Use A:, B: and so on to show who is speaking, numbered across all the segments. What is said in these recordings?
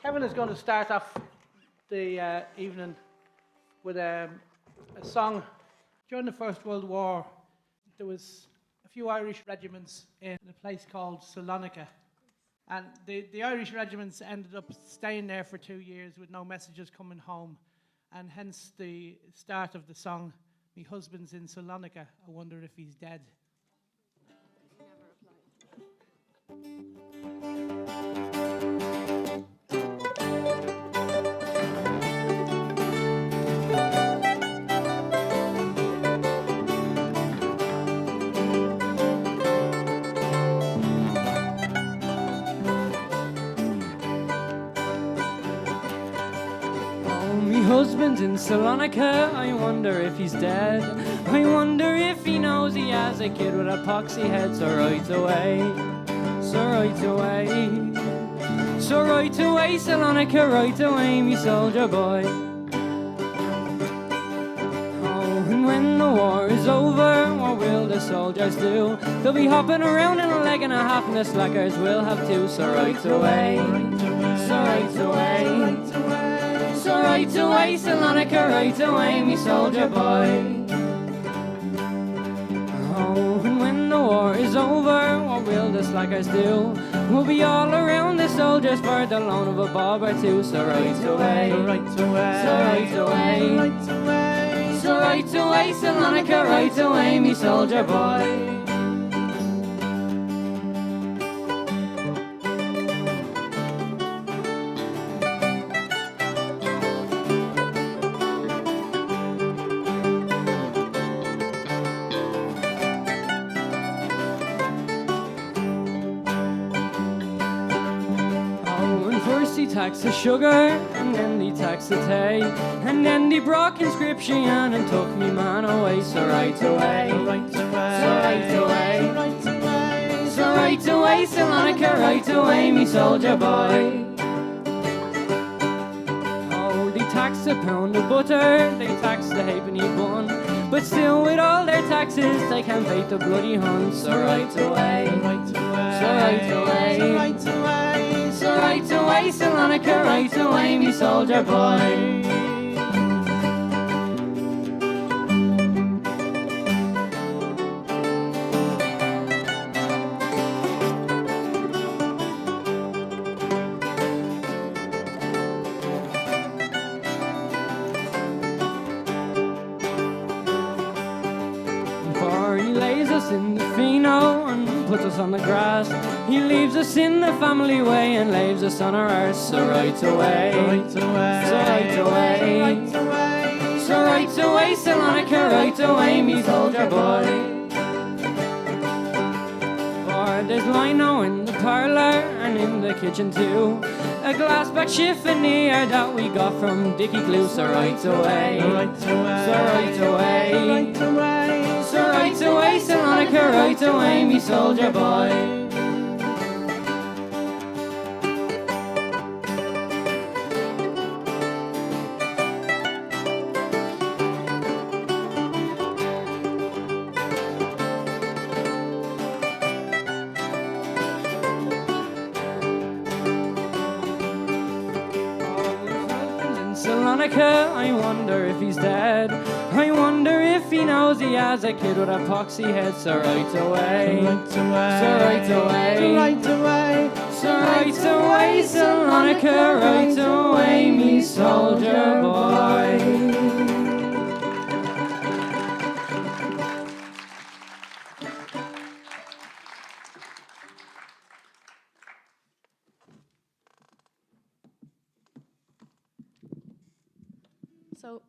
A: Kevin is going to start off the evening with a song. During the First World War, there was a few Irish regiments in a place called Salonica. And the Irish regiments ended up staying there for 2 years with no messages coming home. And hence the start of the song, "Me husband's in Salonica, I wonder if he's dead."
B: Husband's in Salonica, I wonder if he's dead. I wonder if he knows he has a kid with a poxy head. So right away, so right away, so right away, Salonica, right away, me soldier boy. Oh, and when the war is over, what will the soldiers do? They'll be hopping around in a leg and a half, and the slackers will have two. So right away, so right away, so right away, Salonica, right away, me soldier boy. Oh, and when the war is over, what will the slackers do? We'll be all around the soldiers for the loan of a bob or two. So right away, so right away, so right away, Salonica, right away, me soldier boy. Tax the sugar, and then they tax the tea, and then they brought conscription and took me man away. So right away, so right away, so right away, Salonica, right away, me soldier boy. Oh, they tax a pound of butter, they tax the halfpenny bun, but still with all their taxes they can't beat the bloody Hun. So right away, so right away, so right away, Salonica, right away, me soldier boy. For he lays us in the pheno and puts us on the grass. He leaves us in the family way and leaves us on our arse. So right away, so right away, so right away, Salonica, right away, me soldier boy. For there's lino in the parlour and in the kitchen too, a glassback chiffonier that we got from Dickie Glue. So right away, so right away, so right away, Salonica, right away, me soldier boy. I wonder if he's dead. I wonder if he knows he has a kid with a poxy head. So right away, so right away, so right away, Salonica, right away, me soldier boy.
C: So,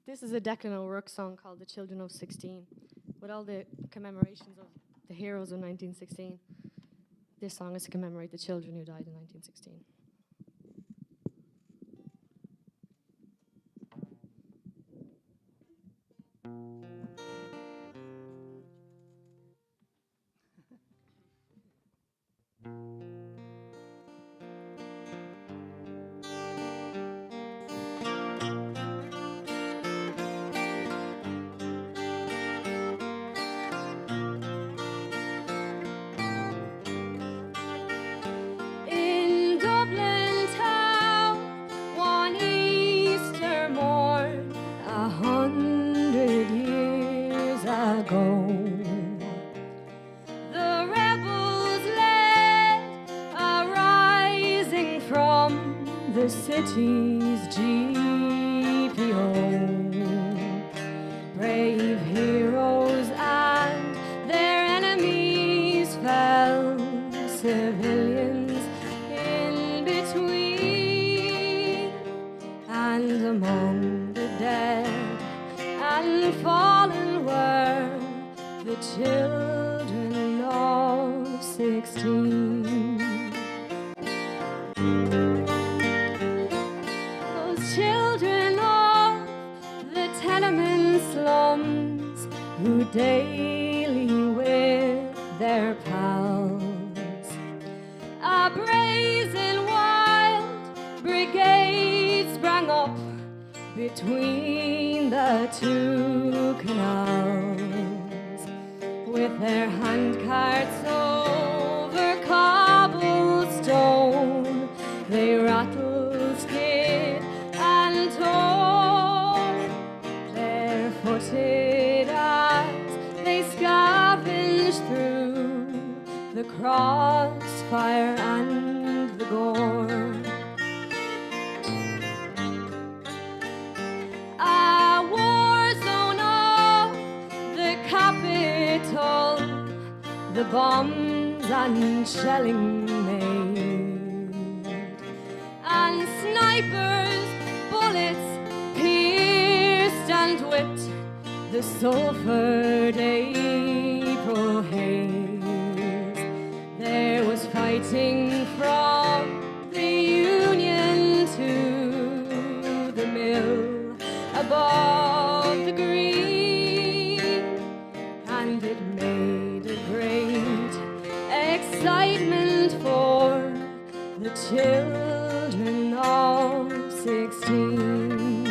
C: this is a Declan O'Rourke song called The Children of 16, with all the commemorations of the heroes of 1916. This song is to commemorate the children who died in 1916. the city's GPO. Brave heroes and their enemies fell, civilians in between, and among the dead and fallen were the children of 16. Those children of the tenement slums who daily with their pals a brazen wild brigade sprang up between the two canals, with their handcarts over cobblestone, they rattled, skid and tore, barefooted as they scavenged through the crossfire and the gore. A war zone of the capital, the bombs and shelling made, and snipers' bullets pierced and whipped the sulphured April haze. There was fighting from the Union to the mill above the green, and it made a great excitement for the children of 16.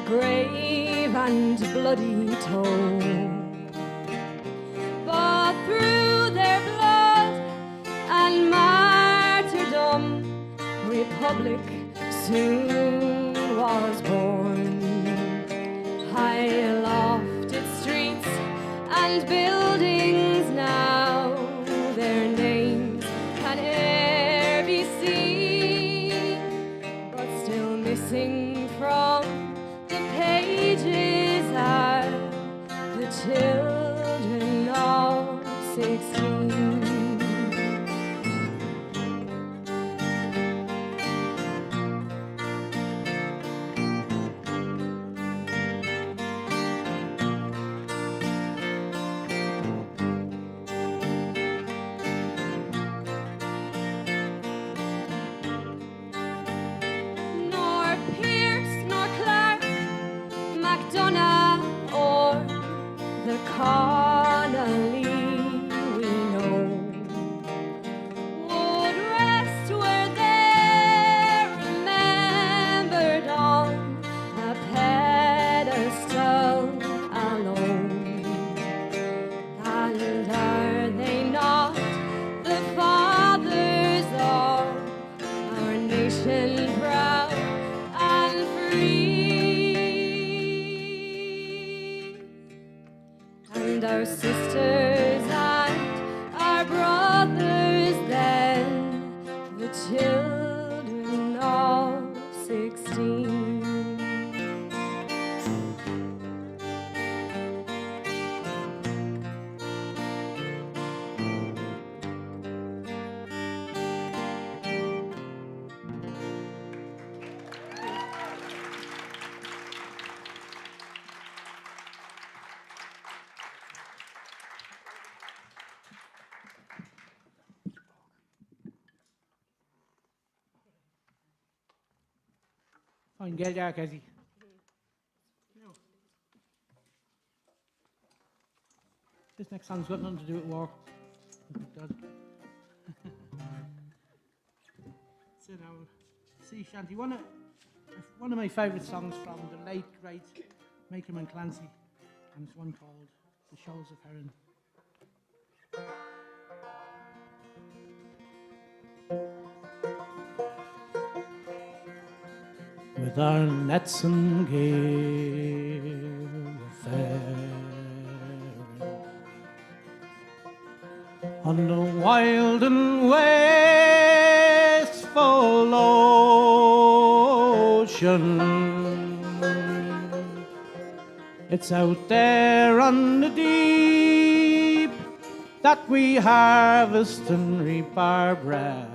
C: Grave and bloody toll, but through their blood and martyrdom, Republic soon was born. High aloft its streets and buildings now, their names can e'er be seen, but still missing from pages are the children of 16. Connolly we know would rest where they're remembered on a pedestal alone. And are they not the fathers of our nation proud and free? And our sisters and our brothers then, the children of 16.
A: Fine, get dark, Ezzy. This next song's got nothing to do with war. Sit down. Sea shanty. One of my favourite songs from the late great Makem and Clancy, and it's one called The Shoals of Heron. With our nets and gear fair on the wild and wasteful ocean, it's out there on the deep that we harvest and reap our bread.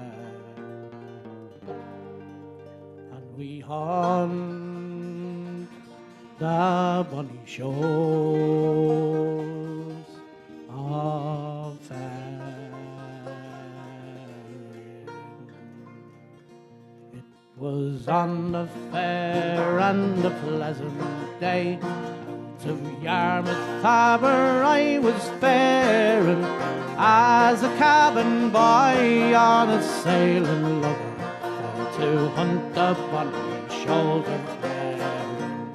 A: We haunt the bonny shores of Faring. It was on a fair and a pleasant day, out of Yarmouth Harbour I was faring, as a cabin boy on a sailing lugger, to hunt the bonny shoals of Faring.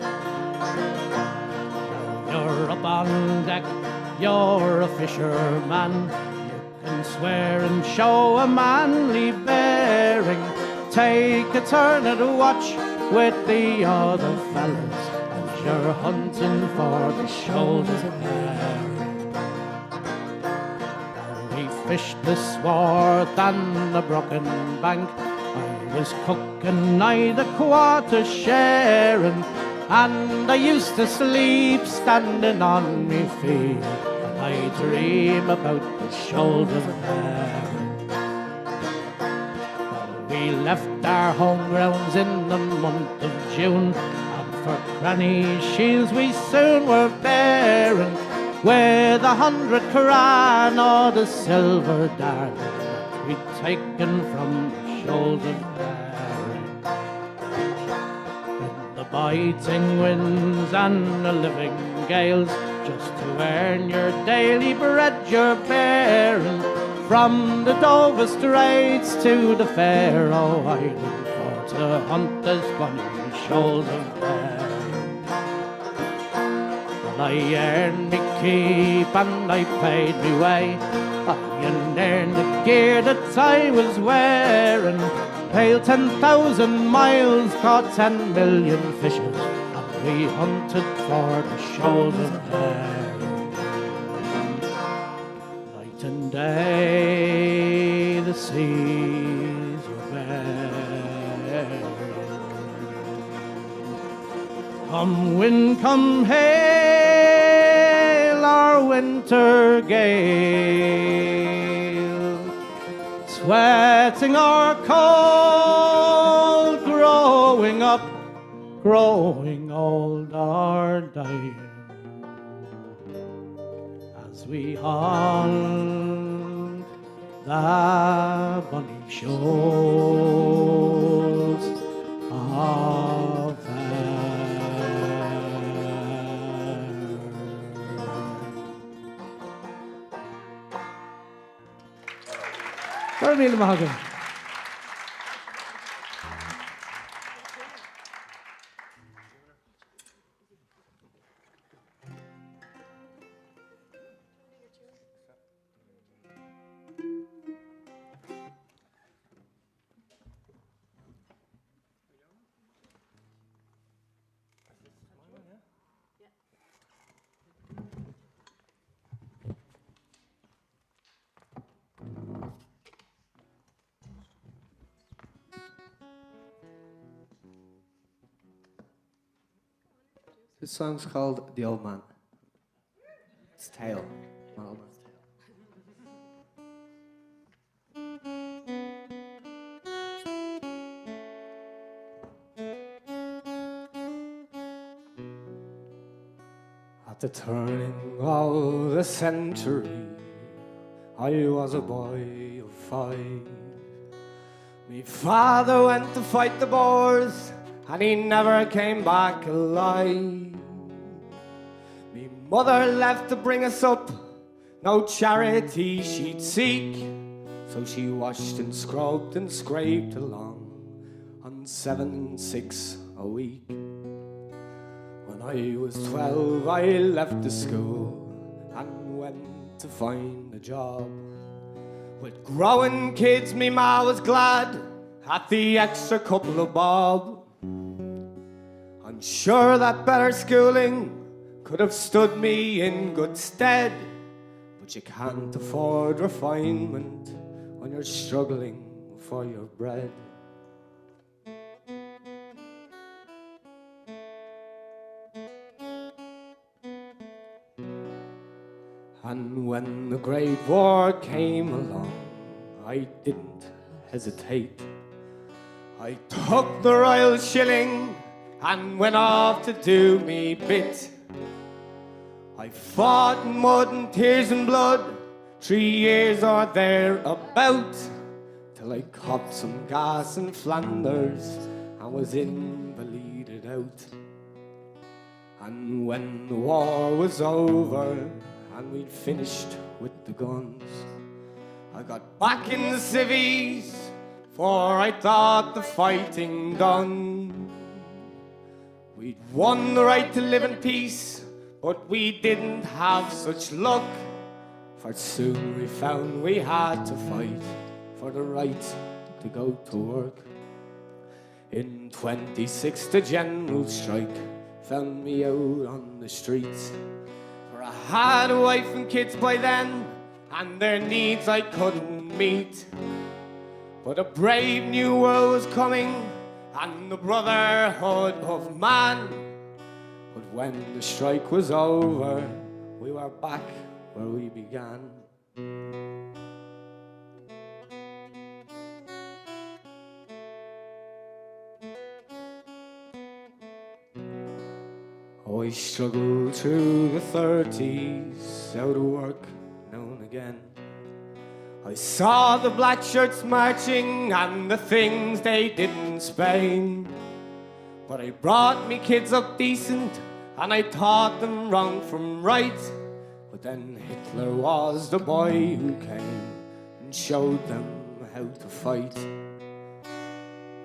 A: Now you're up on deck, you're a fisherman, you can swear and show a manly bearing. Take a turn at a watch with the other fellas as you're hunting for the shoals of Faring. Now we fished the swarth and the broken bank, I was cooking nigh the quarter sharing, and I used to sleep standing on me feet, and I dream about the shoals of Faring. Well, we left our home grounds in the month of June, and for Granny Shields we soon were bearing, with 100 Quran or the silver darling that we'd taken from the shoals of Faring. In the biting winds and the living gales, just to earn your daily bread you're bearing, from the Dover Straits to the Faroe Island, for to hunt the bonny shoals of Faring. Well, I earned me keep and I paid me way, I earned the gear that I was wearing, sailed 10,000 miles, caught 10 million fishes, and we hunted for the shoals of Faring. Night and day the seas were bare. Come wind, come hail, our winter gale, sweating our cold, growing up, growing old, or dying, as we haunt the bonny shoals of Very míle maith.
D: This song's called The Old Man. It's Tale. My old man's tale. At the turning of the century, I was a boy of 5. Me father went to fight the Boers, and he never came back alive. Me mother left to bring us up, no charity she'd seek, so she washed and scrubbed and scraped along on 7 6 a week. When When I was 12, I left the school and went to find a job. With growing kids, me ma was glad at the extra couple of bob. I'm sure that better schooling could have stood me in good stead, but you can't afford refinement when you're struggling for your bread. And when the Great War came along, I didn't hesitate. I took the royal shilling and went off to do me bit. I fought in mud and tears and blood, 3 years or thereabout, till I copped some gas in Flanders and was invalided out. And when the war was over and we'd finished with the guns, I got back in the civvies, for I thought the fighting done. We'd won the right to live in peace, but we didn't have such luck, for soon we found we had to fight for the right to go to work. In 26 the general strike found me out on the streets, for I had a wife and kids by then, and their needs I couldn't meet. But a brave new world was coming, and the brotherhood of man. But when the strike was over, we were back where we began. Oh, I struggled through the 30s, out of work now and again. I saw the black shirts marching and the things they did in Spain. But I brought me kids up decent and I taught them wrong from right. But then Hitler was the boy who came and showed them how to fight.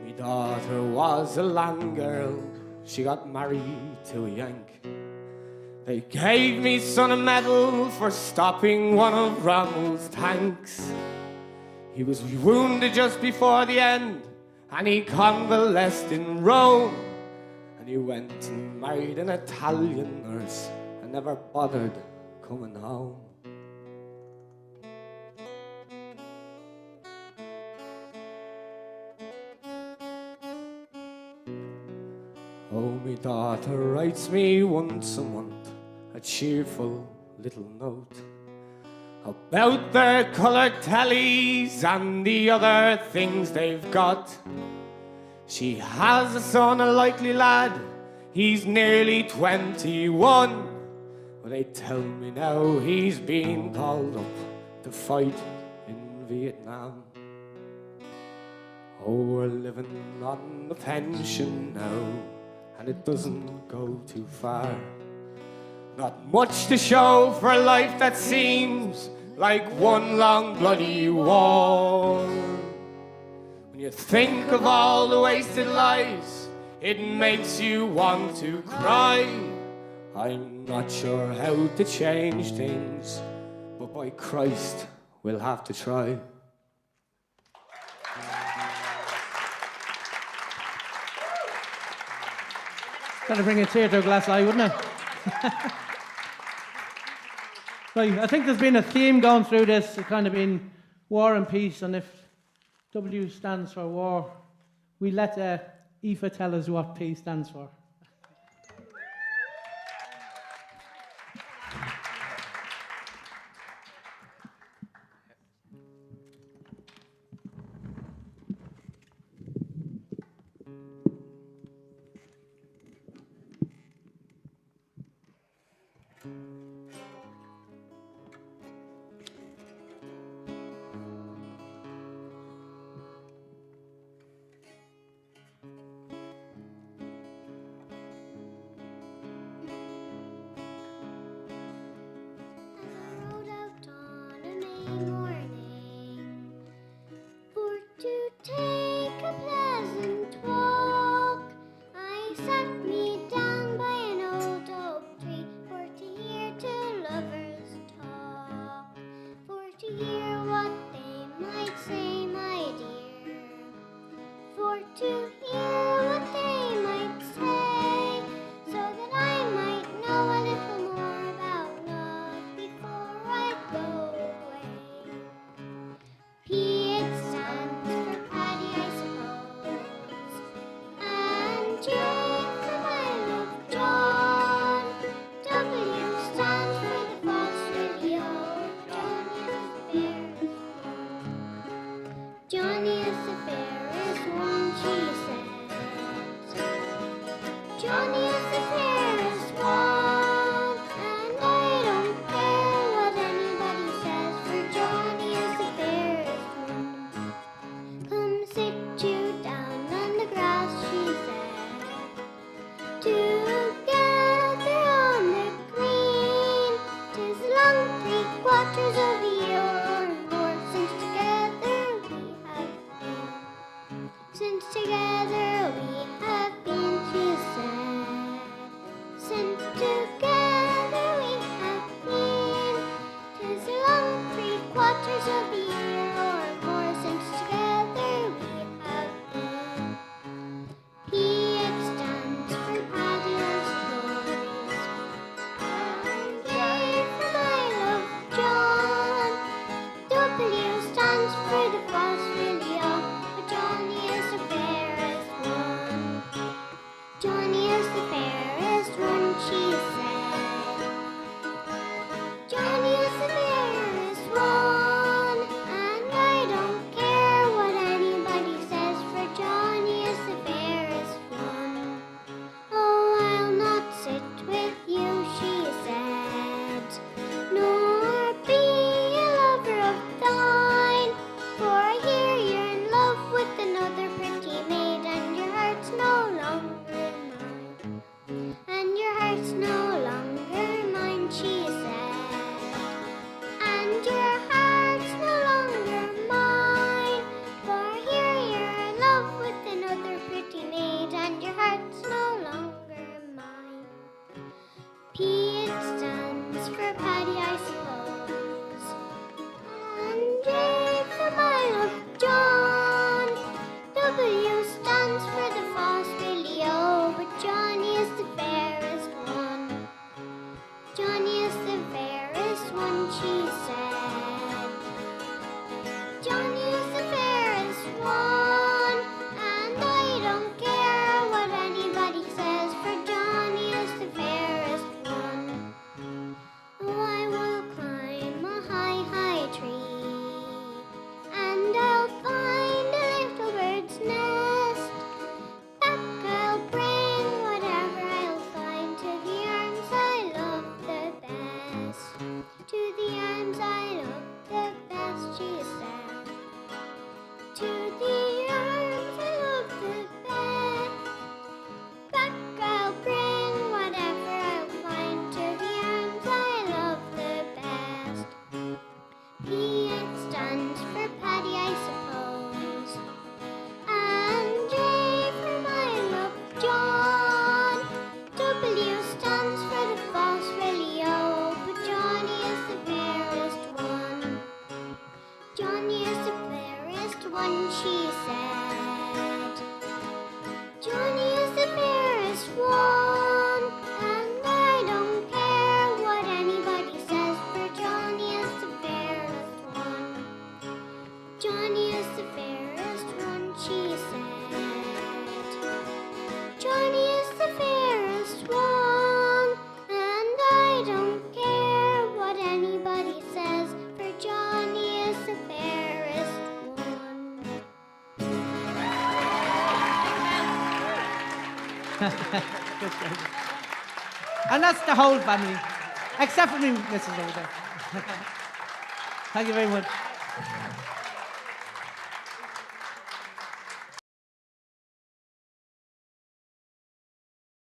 D: Me daughter was a land girl, she got married to a Yank. They gave me son a medal for stopping one of Rommel's tanks. He was wounded just before the end, and he convalesced in Rome. And he went and married an Italian nurse and never bothered coming home. Oh, me daughter writes me once a month a cheerful little note about their coloured tellies and the other things they've got. She has a son, a likely lad, he's nearly 21, but they tell me now he's been called up to fight in Vietnam. Oh, we're living on the pension now, and it doesn't go too far. Not much to show for a life that seems like one long bloody war. When you think of all the wasted lives, it makes you want to cry. I'm not sure how to change things, but by Christ, we'll have to try.
A: Gotta bring a tear to a glass eye, wouldn't it? Right, I think there's been a theme going through this, it's kind of been war and peace, and if W stands for war, we let Aoife tell us what P stands for.
E: Take a pleasant walk. I sat me down by an old P, it stands for Paddy, I suppose. And J for my love, John. W stands for the false Billy O, but Johnny is the fairest one. Johnny is the fairest one, she said. Johnny is the fairest one, and I don't care what anybody says, for Johnny is the fairest one. Oh, I will climb a high, high tree, and I'll find a little bird's nest. Back I'll bring whatever I'll find to the arms I love the best. To the arms I love the best, she said. To the arms I love the best. Back I'll bring whatever I'll find to the arms I love the best. P, it stands for Paddy, I suppose. And J for my love, John. W stands for the false Willie O, but Johnny is the fairest one. Johnny is the fairest one, she said. Johnny is the fairest one, and I don't care what anybody says, for Johnny is the fairest one. Johnny is the fairest one, she said. Johnny is the fairest one, and I don't care what anybody says, for Johnny is the fairest one.
A: And that's the whole family, except for me, Mrs. over there. Thank you very much.